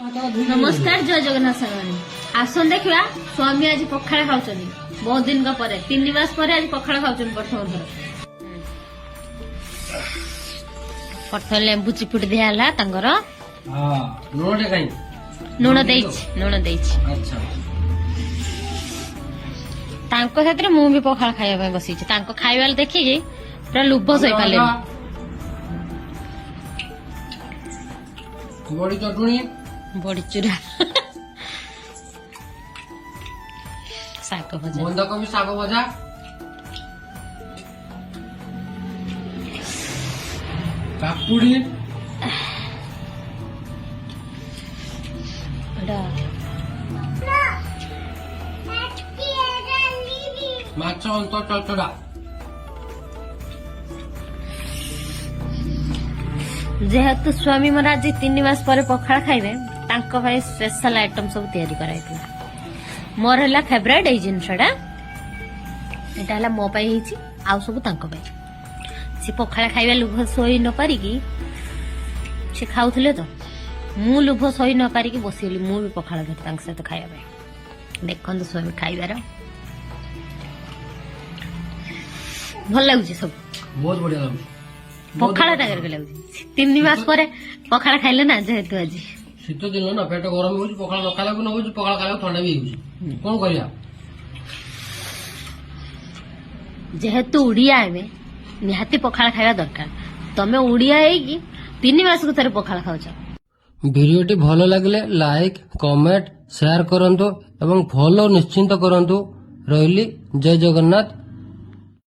नमस्कार जय जगन्नाथ सागवानी आसन देखा स्वामी आज पखाड़ खाऊन बहुत दिन पर 3 मास पर आज पखाड़ खाऊन प्रथम थर लेंबू चिपुटी दिया लुण साथ मु भी पखाड़ खाଇବା बसी खाଇବା देखिए पूरा लुभ सही पाले बड़ी चटुणी बड़ी चूरा शाग भजा बंधाकोबी शाग भजा काकुड़ी माछ अंत चचड़ा जेहेतु स्वामी मोर आज 3 मास पर पखाड़ खाइबे तांको भाई स्पेशल आइटम सब तैयारी कराइथिला मोर हला फेवरेट ए जिनसडा एटा हला मो पाई हिची आ सब तांको भाई से पखाड़ खाइबा लुभ सोई न पारी की से खाउथले तो मु लुभ सोई न पारी की बसिली मु भी पखाड़ धर तांक साथ खाइबा भाई देखन तो स्वामी खाइबार भल लागुची सब बहुत बढ़िया लाଗୁଛି पखाड़ टागर के लागुची 3 मास पर पखाड़ खाइले ना जेहेतु आज शीत दिन ना पेट गरम हो पखाड़ न खाला न हो पखाड़ खाला ठंडा भी हो कौन करिया जेहेतु उड़िया में निहाती पखाड़ खाଇବା दरकार तमे उड़िया है 3 मास को थरे पखाड़ खाउछ वीडियोटी भल लगे लाइक कमेंट शेयर करंतु एवं फॉलो निश्चिंत करंतु रहिली जय जगन्नाथ।